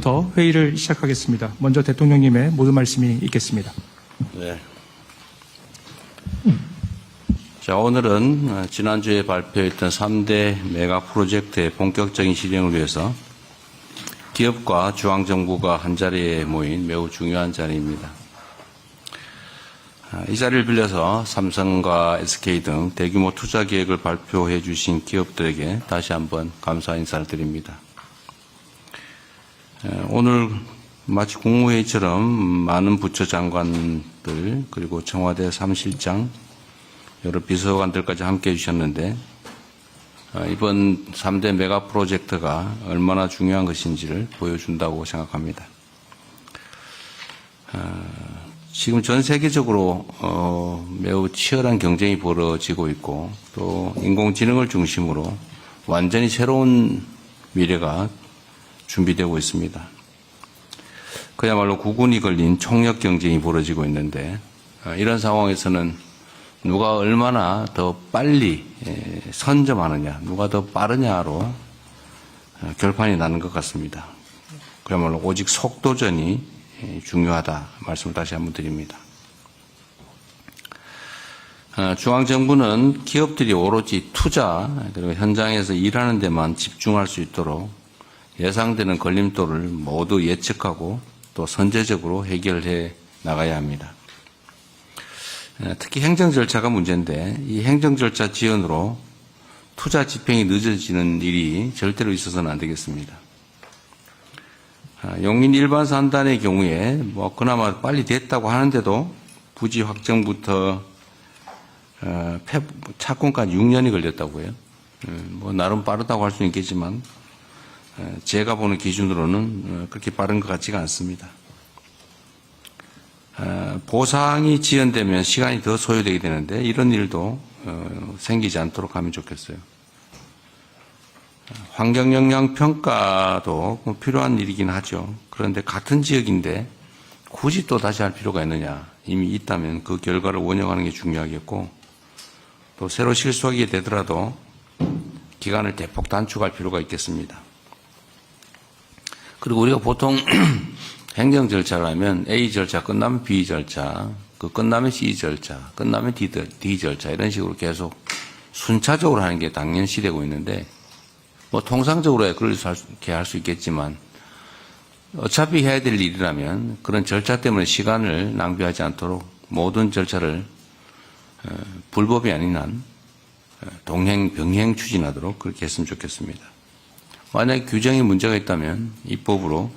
지금부터 회의를 시작하겠습니다. 먼저 대통령님의 모두 말씀이 있겠습니다. 네. 자, 오늘은 지난주에 발표했던 3대 메가 프로젝트의 본격적인 실행을 위해서 기업과 중앙정부가 한자리에 모인 매우 중요한 자리입니다. 이 자리를 빌려서 삼성과 SK 등 대규모 투자 계획을 발표해 주신 기업들에게 다시 한번 감사 인사를 드립니다. 오늘 마치 국무회의처럼 많은 부처 장관들 그리고 청와대 사무실장 여러 비서관들까지 함께해 주셨는데 이번 3대 메가 프로젝트가 얼마나 중요한 것인지를 보여준다고 생각합니다. 지금 전 세계적으로 매우 치열한 경쟁이 벌어지고 있고 또 인공지능을 중심으로 완전히 새로운 미래가 준비되고 있습니다. 그야말로 구군이 걸린 총력 경쟁이 벌어지고 있는데 이런 상황에서는 누가 얼마나 더 빨리 선점하느냐, 누가 더 빠르냐로 결판이 나는 것 같습니다. 그야말로 오직 속도전이 중요하다 말씀을 다시 한번 드립니다. 중앙정부는 기업들이 오로지 투자 그리고 현장에서 일하는 데만 집중할 수 있도록 예상되는 걸림돌을 모두 예측하고 또 선제적으로 해결해 나가야 합니다. 특히 행정 절차가 문제인데 이 행정 절차 지연으로 투자 집행이 늦어지는 일이 절대로 있어서는 안 되겠습니다. 용인 일반 산단의 경우에 그나마 빨리 됐다고 하는데도 부지 확정부터 착공까지 6년이 걸렸다고 해요. 나름 빠르다고 할 수는 있겠지만 제가 보는 기준으로는 그렇게 빠른 것 같지가 않습니다. 보상이 지연되면 시간이 더 소요되게 되는데 이런 일도 생기지 않도록 하면 좋겠어요. 환경영향평가도 필요한 일이긴 하죠. 그런데 같은 지역인데 굳이 또 다시 할 필요가 있느냐. 이미 있다면 그 결과를 원용하는 게 중요하겠고 또 새로 실수하게 되더라도 기간을 대폭 단축할 필요가 있겠습니다. 그리고 우리가 보통 행정 절차를 하면 A 절차 끝나면 B 절차, 그 끝나면 C 절차, 끝나면 D 절차 이런 식으로 계속 순차적으로 하는 게 당연시되고 있는데 통상적으로 그렇게 할 수 있겠지만 어차피 해야 될 일이라면 그런 절차 때문에 시간을 낭비하지 않도록 모든 절차를 불법이 아닌 한 병행 추진하도록 그렇게 했으면 좋겠습니다. 만약에 규정에 문제가 있다면 입법으로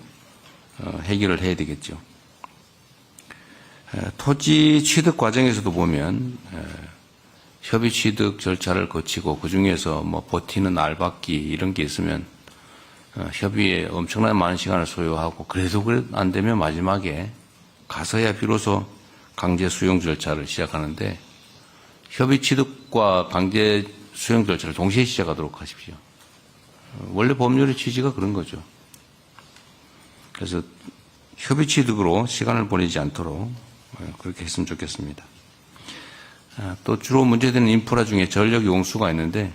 해결을 해야 되겠죠. 토지 취득 과정에서도 보면 협의 취득 절차를 거치고 그중에서 버티는 알박기 이런 게 있으면 협의에 엄청나게 많은 시간을 소요하고 그래도 안 되면 마지막에 가서야 비로소 강제 수용 절차를 시작하는데 협의 취득과 강제 수용 절차를 동시에 시작하도록 하십시오. 원래 법률의 취지가 그런 거죠. 그래서 협의 취득으로 시간을 보내지 않도록 그렇게 했으면 좋겠습니다. 또 주로 문제되는 인프라 중에 전력 용수가 있는데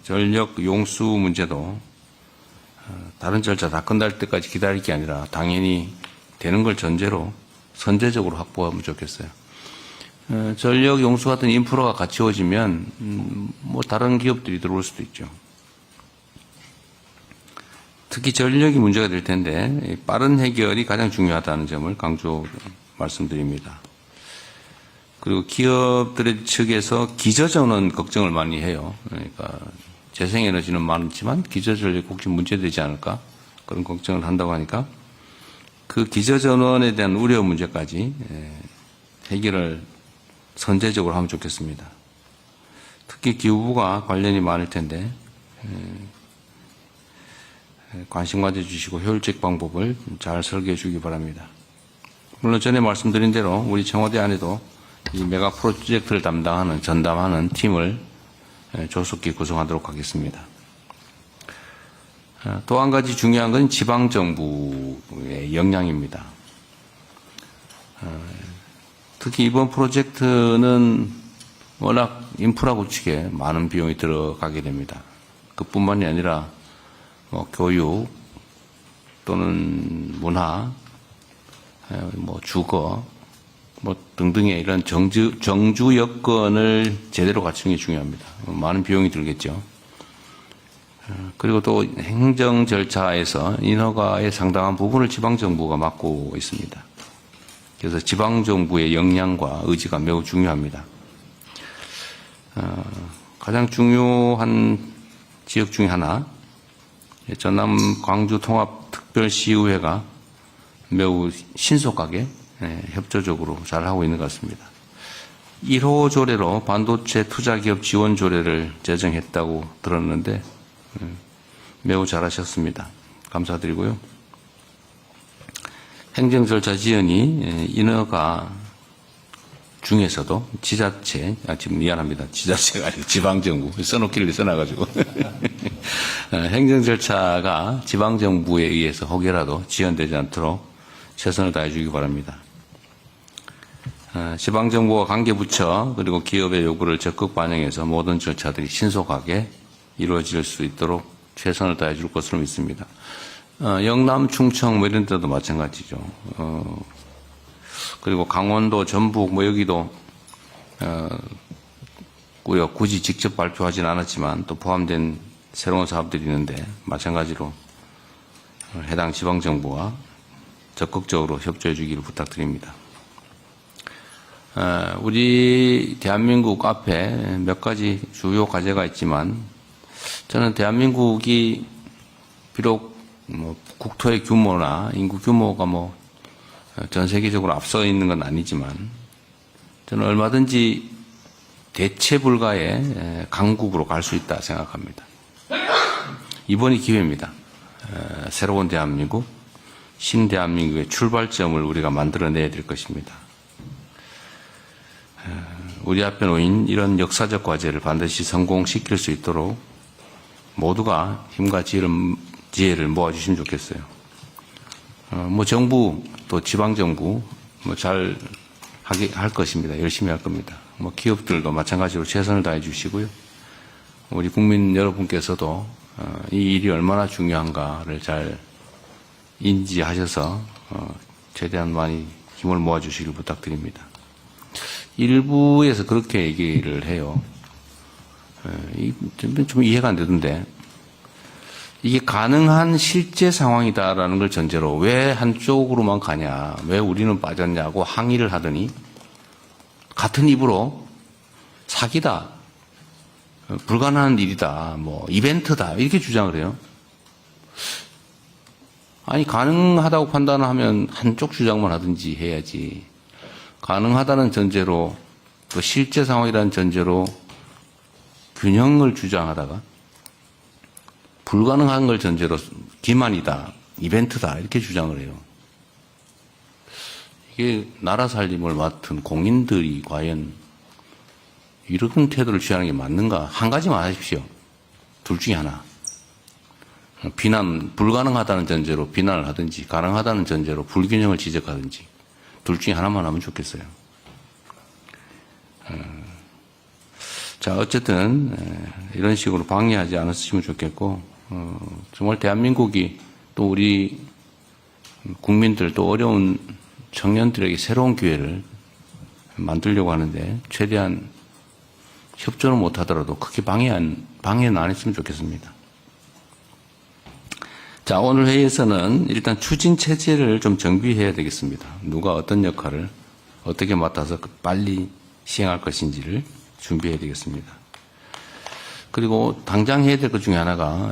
전력 용수 문제도 다른 절차 다 끝날 때까지 기다릴 게 아니라 당연히 되는 걸 전제로 선제적으로 확보하면 좋겠어요. 전력 용수 같은 인프라가 갖추어지면 다른 기업들이 들어올 수도 있죠. 특히 전력이 문제가 될 텐데 빠른 해결이 가장 중요하다는 점을 강조 말씀드립니다. 그리고 기업들의 측에서 기저전원 걱정을 많이 해요. 그러니까 재생에너지는 많지만 기저전력이 혹시 문제되지 않을까 그런 걱정을 한다고 하니까 그 기저전원에 대한 우려 문제까지 해결을 선제적으로 하면 좋겠습니다. 특히 기후부가 관련이 많을 텐데 관심 가져주시고 효율적 방법을 잘 설계해 주기 바랍니다. 물론 전에 말씀드린 대로 우리 청와대 안에도 이 메가 프로젝트를 전담하는 팀을 조속히 구성하도록 하겠습니다. 또 한 가지 중요한 건 지방정부의 역량입니다. 특히 이번 프로젝트는 워낙 인프라 구축에 많은 비용이 들어가게 됩니다. 그뿐만이 아니라 교육, 또는 문화, 뭐 주거, 뭐 등등의 이런 정주 여건을 제대로 갖추는 게 중요합니다. 많은 비용이 들겠죠. 그리고 또 행정 절차에서 인허가의 상당한 부분을 지방정부가 맡고 있습니다. 그래서 지방정부의 역량과 의지가 매우 중요합니다. 가장 중요한 지역 중에 하나, 전남 광주 통합특별시의회가 매우 신속하게 협조적으로 잘 하고 있는 것 같습니다. 1호 조례로 반도체 투자기업 지원 조례를 제정했다고 들었는데 매우 잘하셨습니다. 감사드리고요. 행정 절차 지연이 인허가 중에서도 지자체, 지금 미안합니다. 지자체가 아니고 지방정부, 써놓기를 써놔가지고. 행정 절차가 지방정부에 의해서 혹여라도 지연되지 않도록 최선을 다해 주기 바랍니다. 지방정부와 관계부처 그리고 기업의 요구를 적극 반영해서 모든 절차들이 신속하게 이루어질 수 있도록 최선을 다해 줄 것으로 믿습니다. 영남, 충청 뭐 이런 데도 마찬가지죠. 그리고 강원도, 전북 뭐 여기도 굳이 직접 발표하진 않았지만 또 포함된 새로운 사업들이 있는데 마찬가지로 해당 지방정부와 적극적으로 협조해 주기를 부탁드립니다. 우리 대한민국 앞에 몇 가지 주요 과제가 있지만 저는 대한민국이 비록 뭐 국토의 규모나 인구 규모가 뭐 전 세계적으로 앞서 있는 건 아니지만 저는 얼마든지 대체 불가의 강국으로 갈 수 있다 생각합니다. 이번이 기회입니다. 새로운 대한민국, 신대한민국의 출발점을 우리가 만들어내야 될 것입니다. 우리 앞에 놓인 이런 역사적 과제를 반드시 성공시킬 수 있도록 모두가 힘과 지혜를 모아주시면 좋겠어요. 뭐 정부 또 지방정부 뭐 잘 할 것입니다. 열심히 할 겁니다. 뭐 기업들도 마찬가지로 최선을 다해 주시고요. 우리 국민 여러분께서도 이 일이 얼마나 중요한가를 잘 인지하셔서 최대한 많이 힘을 모아주시길 부탁드립니다. 일부에서 그렇게 얘기를 해요. 좀 이해가 안 되던데 이게 가능한 실제 상황이다라는 걸 전제로 왜 한쪽으로만 가냐, 왜 우리는 빠졌냐고 항의를 하더니 같은 입으로 사기다, 불가능한 일이다, 뭐 이벤트다 이렇게 주장을 해요. 아니 가능하다고 판단하면 한쪽 주장만 하든지 해야지. 가능하다는 전제로 또 실제 상황이라는 전제로 균형을 주장하다가 불가능한 걸 전제로 기만이다, 이벤트다 이렇게 주장을 해요. 이게 나라 살림을 맡은 공인들이 과연 이런 태도를 취하는 게 맞는가? 한 가지만 하십시오. 둘 중에 하나. 비난, 불가능하다는 전제로 비난을 하든지 가능하다는 전제로 불균형을 지적하든지 둘 중에 하나만 하면 좋겠어요. 자, 어쨌든 이런 식으로 방해하지 않았으면 좋겠고 정말 대한민국이 또 우리 국민들 또 어려운 청년들에게 새로운 기회를 만들려고 하는데 최대한 협조는 못하더라도 크게 방해는 안 했으면 좋겠습니다. 자, 오늘 회의에서는 일단 추진 체제를 좀 정비해야 되겠습니다. 누가 어떤 역할을 어떻게 맡아서 빨리 시행할 것인지를 준비해야 되겠습니다. 그리고 당장 해야 될 것 중에 하나가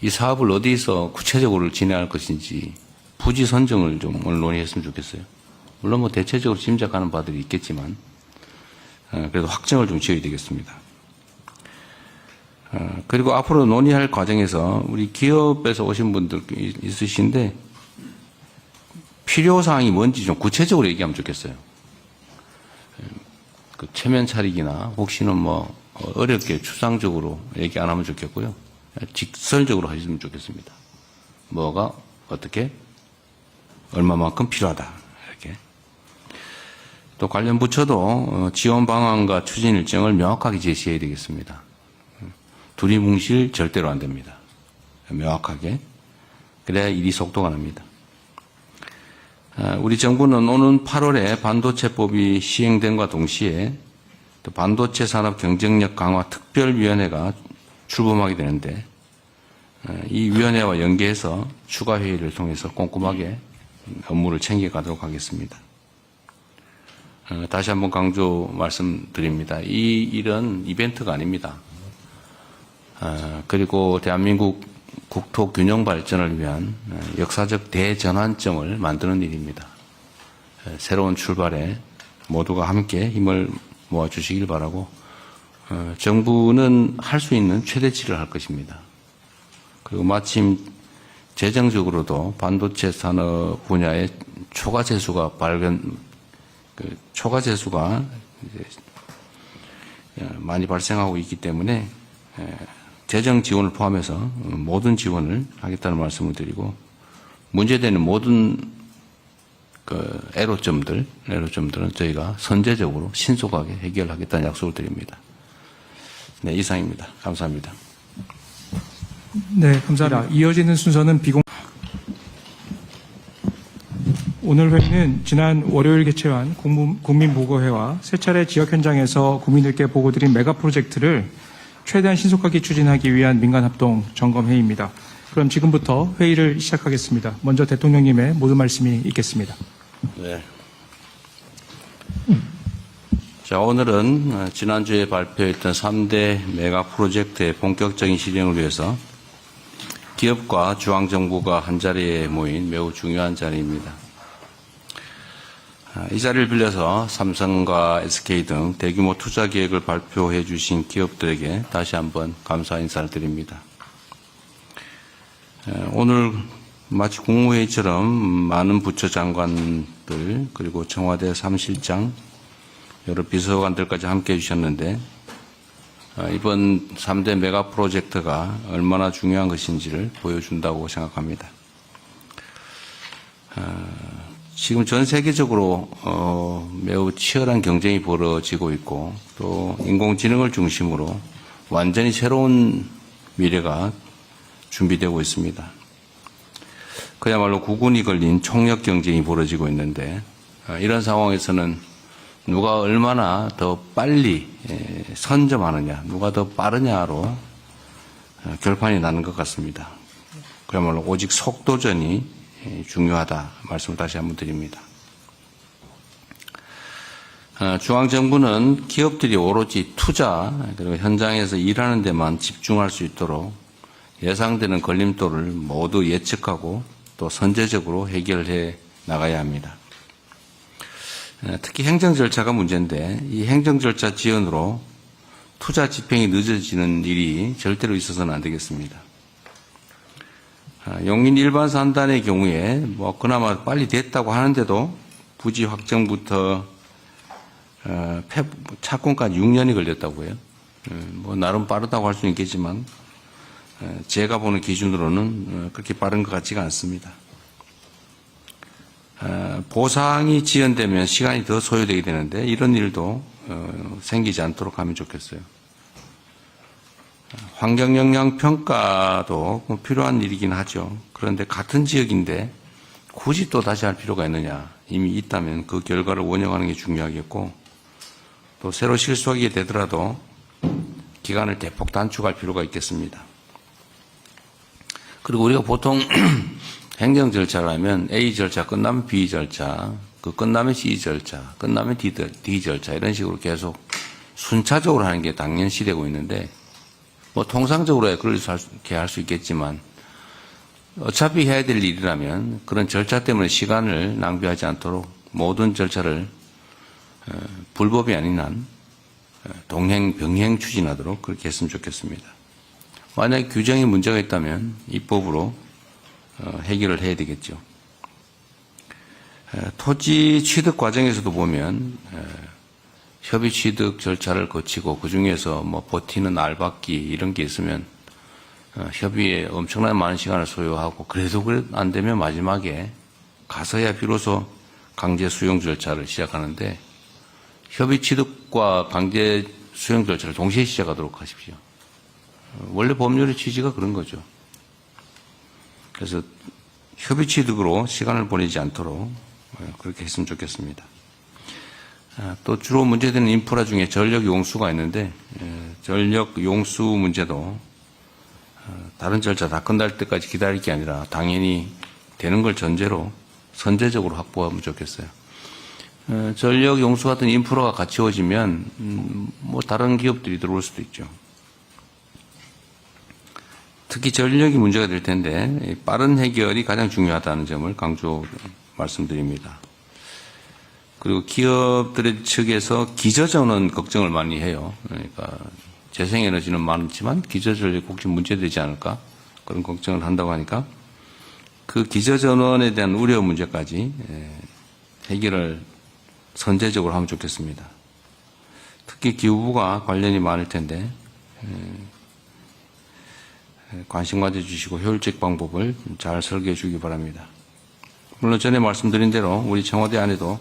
이 사업을 어디서 구체적으로 진행할 것인지 부지 선정을 좀 오늘 논의했으면 좋겠어요. 물론 뭐 대체적으로 짐작하는 바들이 있겠지만 그래도 확정을 좀 지어야 되겠습니다. 그리고 앞으로 논의할 과정에서 우리 기업에서 오신 분들 있으신데 필요사항이 뭔지 좀 구체적으로 얘기하면 좋겠어요. 그 체면 차리기나 혹시는 뭐 어렵게 추상적으로 얘기 안 하면 좋겠고요. 직설적으로 하시면 좋겠습니다. 뭐가 어떻게 얼마만큼 필요하다 이렇게. 또 관련 부처도 지원 방안과 추진 일정을 명확하게 제시해야 되겠습니다. 두리뭉실 절대로 안 됩니다. 명확하게 그래야 일이 속도가 납니다. 우리 정부는 오는 8월에 반도체법이 시행됨과 동시에 또 반도체 산업 경쟁력 강화 특별위원회가 출범하게 되는데 이 위원회와 연계해서 추가 회의를 통해서 꼼꼼하게 업무를 챙겨가도록 하겠습니다. 다시 한번 강조 말씀드립니다. 이 일은 이벤트가 아닙니다. 그리고 대한민국 국토 균형 발전을 위한 역사적 대전환점을 만드는 일입니다. 새로운 출발에 모두가 함께 힘을 모아주시길 바라고 정부는 할 수 있는 최대치를 할 것입니다. 그리고 마침 재정적으로도 반도체 산업 분야의 초과 재수가 많이 발생하고 있기 때문에 재정 지원을 포함해서 모든 지원을 하겠다는 말씀을 드리고 문제되는 모든 애로점들은 저희가 선제적으로 신속하게 해결하겠다는 약속을 드립니다. 네, 이상입니다. 감사합니다. 네, 감사합니다. 이어지는 순서는 오늘 회의는 지난 월요일 개최한 국민보고회와 세 차례 지역 현장에서 국민들께 보고드린 메가 프로젝트를 최대한 신속하게 추진하기 위한 민간합동 점검회의입니다. 그럼 지금부터 회의를 시작하겠습니다. 먼저 대통령님의 모든 말씀이 있겠습니다. 네. 자, 오늘은 지난주에 발표했던 3대 메가 프로젝트의 본격적인 실행을 위해서 기업과 중앙정부가 한자리에 모인 매우 중요한 자리입니다. 이 자리를 빌려서 삼성과 SK 등 대규모 투자 계획을 발표해 주신 기업들에게 다시 한번 감사 인사를 드립니다. 오늘 마치 국무회의처럼 많은 부처 장관들 그리고 청와대 사무실장 여러 비서관들까지 함께해 주셨는데 이번 3대 메가 프로젝트가 얼마나 중요한 것인지를 보여준다고 생각합니다. 지금 전 세계적으로 매우 치열한 경쟁이 벌어지고 있고 또 인공지능을 중심으로 완전히 새로운 미래가 준비되고 있습니다. 그야말로 구군이 걸린 총력 경쟁이 벌어지고 있는데 이런 상황에서는 누가 얼마나 더 빨리 선점하느냐, 누가 더 빠르냐로 결판이 나는 것 같습니다. 그야말로 오직 속도전이 중요하다 말씀을 다시 한번 드립니다. 중앙정부는 기업들이 오로지 투자 그리고 현장에서 일하는 데만 집중할 수 있도록 예상되는 걸림돌을 모두 예측하고 또 선제적으로 해결해 나가야 합니다. 특히 행정 절차가 문제인데 이 행정 절차 지연으로 투자 집행이 늦어지는 일이 절대로 있어서는 안 되겠습니다. 용인 일반 산단의 경우에 그나마 빨리 됐다고 하는데도 부지 확정부터 착공까지 6년이 걸렸다고 해요. 나름 빠르다고 할 수는 있겠지만 제가 보는 기준으로는 그렇게 빠른 것 같지가 않습니다. 보상이 지연되면 시간이 더 소요되게 되는데 이런 일도 생기지 않도록 하면 좋겠어요. 환경영향평가도 필요한 일이긴 하죠. 그런데 같은 지역인데 굳이 또 다시 할 필요가 있느냐. 이미 있다면 그 결과를 원용하는 게 중요하겠고 또 새로 실수하게 되더라도 기간을 대폭 단축할 필요가 있겠습니다. 그리고 우리가 보통 행정 절차를 하면 A 절차 끝나면 B 절차, 그 끝나면 C 절차, 끝나면 D 절차 이런 식으로 계속 순차적으로 하는 게 당연시되고 있는데 통상적으로 그렇게 할 수 있겠지만 어차피 해야 될 일이라면 그런 절차 때문에 시간을 낭비하지 않도록 모든 절차를 불법이 아닌 한 병행 추진하도록 그렇게 했으면 좋겠습니다. 만약에 규정에 문제가 있다면 입법으로 해결을 해야 되겠죠. 토지 취득 과정에서도 보면 협의 취득 절차를 거치고 그중에서 버티는 알박기 이런 게 있으면 협의에 엄청나게 많은 시간을 소요하고 그래도 안 되면 마지막에 가서야 비로소 강제 수용 절차를 시작하는데 협의 취득과 강제 수용 절차를 동시에 시작하도록 하십시오. 원래 법률의 취지가 그런 거죠. 그래서 협의 취득으로 시간을 보내지 않도록 그렇게 했으면 좋겠습니다. 또 주로 문제되는 인프라 중에 전력 용수가 있는데 전력 용수 문제도 다른 절차 다 끝날 때까지 기다릴 게 아니라 당연히 되는 걸 전제로 선제적으로 확보하면 좋겠어요. 전력 용수 같은 인프라가 갖추어지면 뭐 다른 기업들이 들어올 수도 있죠. 특히 전력이 문제가 될 텐데 빠른 해결이 가장 중요하다는 점을 강조 말씀드립니다. 그리고 기업들의 측에서 기저전원 걱정을 많이 해요. 그러니까 재생에너지는 많지만 기저전력이 혹시 문제되지 않을까 그런 걱정을 한다고 하니까 그 기저전원에 대한 우려 문제까지 해결을 선제적으로 하면 좋겠습니다. 특히 기후부가 관련이 많을 텐데 관심 가져주시고 효율적 방법을 잘 설계해 주기 바랍니다. 물론 전에 말씀드린 대로 우리 청와대 안에도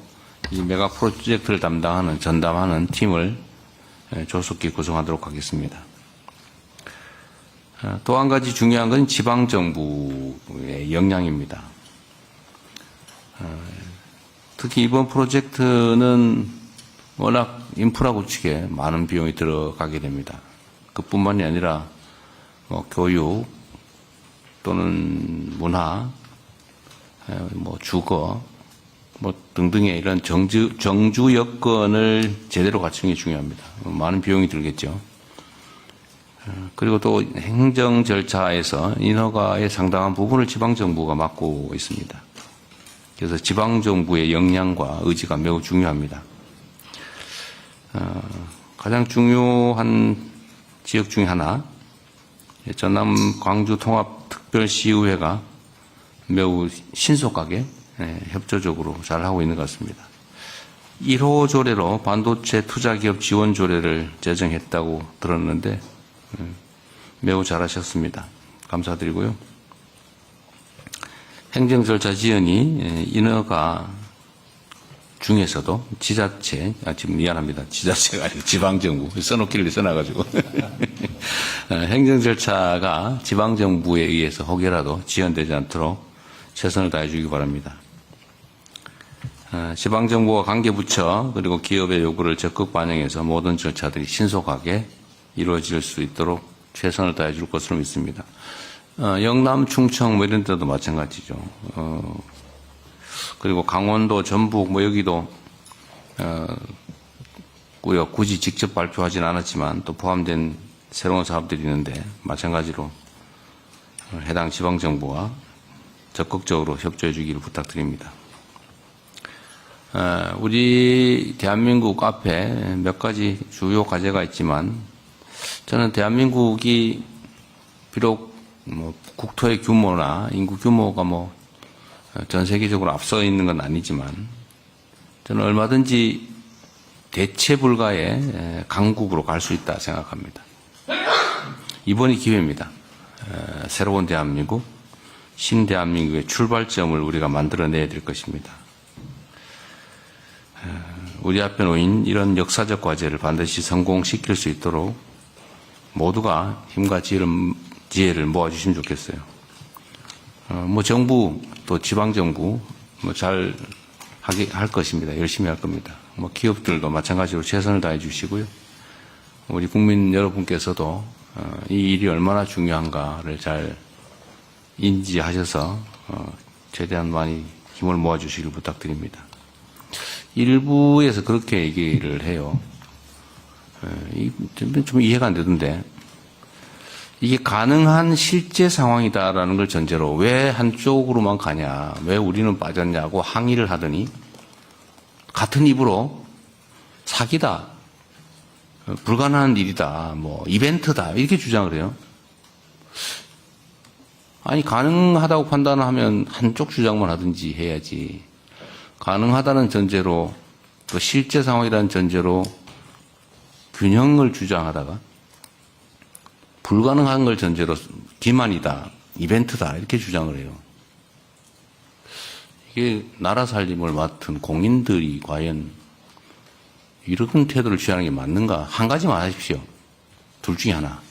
이 메가 프로젝트를 전담하는 팀을 조속히 구성하도록 하겠습니다. 또 한 가지 중요한 건 지방정부의 역량입니다. 특히 이번 프로젝트는 워낙 인프라 구축에 많은 비용이 들어가게 됩니다. 그뿐만이 아니라 교육 또는 문화, 주거 등등의 이런 정주 여건을 제대로 갖추는 게 중요합니다. 많은 비용이 들겠죠. 그리고 또 행정 절차에서 인허가의 상당한 부분을 지방정부가 맡고 있습니다. 그래서 지방정부의 역량과 의지가 매우 중요합니다. 가장 중요한 지역 중에 하나, 전남 광주 통합특별시의회가 매우 신속하게 협조적으로 잘 하고 있는 것 같습니다. 1호 조례로 반도체 투자기업 지원 조례를 제정했다고 들었는데 매우 잘하셨습니다. 감사드리고요. 행정 절차 지연이 인허가 중에서도 지금 미안합니다. 지자체가 아니고 지방정부 써놓기를 써놔가지고 행정 절차가 지방정부에 의해서 혹여라도 지연되지 않도록 최선을 다해 주기 바랍니다. 지방정부와 관계부처 그리고 기업의 요구를 적극 반영해서 모든 절차들이 신속하게 이루어질 수 있도록 최선을 다해 줄 것으로 믿습니다. 영남, 충청 이런 데도 마찬가지죠. 그리고 강원도, 전북 여기도 구역 굳이 직접 발표하진 않았지만 또 포함된 새로운 사업들이 있는데 마찬가지로 해당 지방정부와 적극적으로 협조해 주기를 부탁드립니다. 우리 대한민국 앞에 몇 가지 주요 과제가 있지만 저는 대한민국이 비록 국토의 규모나 인구 규모가 전 세계적으로 앞서 있는 건 아니지만 저는 얼마든지 대체 불가의 강국으로 갈 수 있다 생각합니다. 이번이 기회입니다. 새로운 대한민국, 신대한민국의 출발점을 우리가 만들어내야 될 것입니다. 우리 앞에 놓인 이런 역사적 과제를 반드시 성공시킬 수 있도록 모두가 힘과 지혜를 모아주시면 좋겠어요. 정부 또 지방정부 잘 할 것입니다. 열심히 할 겁니다. 기업들도 마찬가지로 최선을 다해 주시고요. 우리 국민 여러분께서도 이 일이 얼마나 중요한가를 잘 인지하셔서 최대한 많이 힘을 모아주시길 부탁드립니다. 일부에서 그렇게 얘기를 해요. 좀 이해가 안 되던데 이게 가능한 실제 상황이다라는 걸 전제로 왜 한쪽으로만 가냐, 왜 우리는 빠졌냐고 항의를 하더니 같은 입으로 사기다, 불가능한 일이다, 이벤트다 이렇게 주장을 해요. 아니 가능하다고 판단하면 한쪽 주장만 하든지 해야지. 가능하다는 전제로 또 실제 상황이라는 전제로 균형을 주장하다가 불가능한 걸 전제로 기만이다, 이벤트다 이렇게 주장을 해요. 이게 나라 살림을 맡은 공인들이 과연 이런 태도를 취하는 게 맞는가? 한 가지만 하십시오. 둘 중에 하나.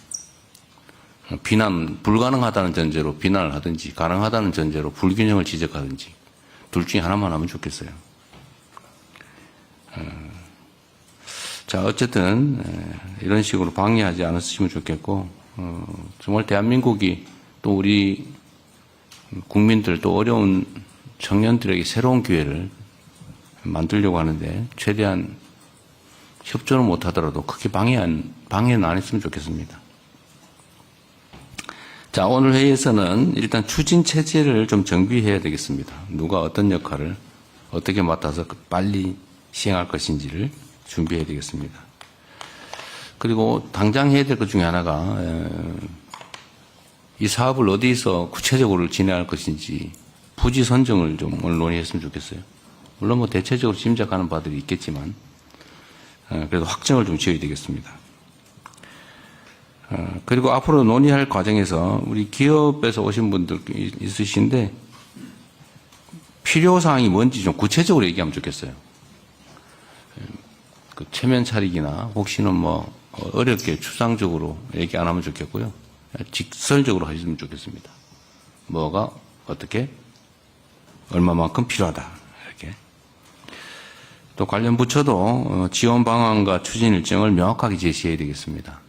비난, 불가능하다는 전제로 비난을 하든지, 가능하다는 전제로 불균형을 지적하든지, 둘 중에 하나만 하면 좋겠어요. 자, 어쨌든, 이런 식으로 방해하지 않았으면 좋겠고, 정말 대한민국이 또 우리 국민들 또 어려운 청년들에게 새로운 기회를 만들려고 하는데, 최대한 협조를 못하더라도 크게 방해는 안 했으면 좋겠습니다. 자, 오늘 회의에서는 일단 추진 체제를 좀 정비해야 되겠습니다. 누가 어떤 역할을 어떻게 맡아서 빨리 시행할 것인지를 준비해야 되겠습니다. 그리고 당장 해야 될 것 중에 하나가 이 사업을 어디서 구체적으로 진행할 것인지 부지 선정을 좀 오늘 논의했으면 좋겠어요. 물론 뭐 대체적으로 짐작하는 바들이 있겠지만 그래도 확정을 좀 지어야 되겠습니다. 그리고 앞으로 논의할 과정에서 우리 기업에서 오신 분들 있으신데 필요사항이 뭔지 좀 구체적으로 얘기하면 좋겠어요. 그 체면 차리기나 혹시는 뭐 어렵게 추상적으로 얘기 안 하면 좋겠고요. 직설적으로 하시면 좋겠습니다. 뭐가 어떻게 얼마만큼 필요하다 이렇게. 또 관련 부처도 지원 방안과 추진 일정을 명확하게 제시해야 되겠습니다.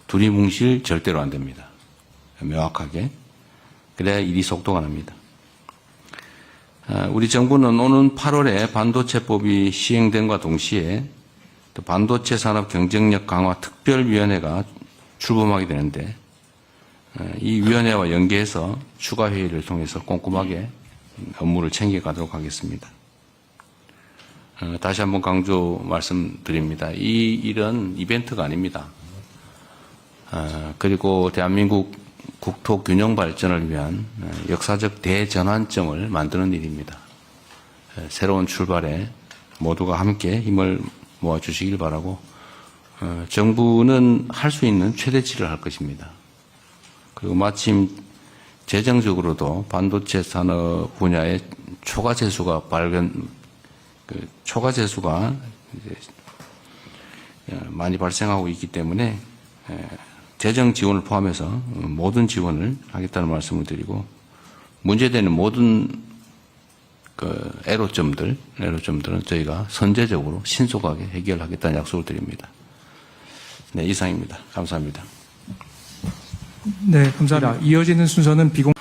두리뭉실 절대로 안 됩니다. 명확하게. 그래야 일이 속도가 납니다. 우리 정부는 오는 8월에 반도체법이 시행됨과 동시에 또 반도체 산업 경쟁력 강화 특별위원회가 출범하게 되는데 이 위원회와 연계해서 추가 회의를 통해서 꼼꼼하게 업무를 챙겨가도록 하겠습니다. 다시 한번 강조 말씀드립니다. 이 일은 이벤트가 아닙니다. 그리고 대한민국 국토 균형 발전을 위한 역사적 대전환점을 만드는 일입니다. 새로운 출발에 모두가 함께 힘을 모아주시길 바라고 정부는 할 수 있는 최대치를 할 것입니다. 그리고 마침 재정적으로도 반도체 산업 분야의 초과 재수가 많이 발생하고 있기 때문에 재정 지원을 포함해서 모든 지원을 하겠다는 말씀을 드리고 문제되는 모든 그 애로점들은 저희가 선제적으로 신속하게 해결하겠다는 약속을 드립니다. 네, 이상입니다. 감사합니다. 네, 감사합니다. 이어지는 순서는 비공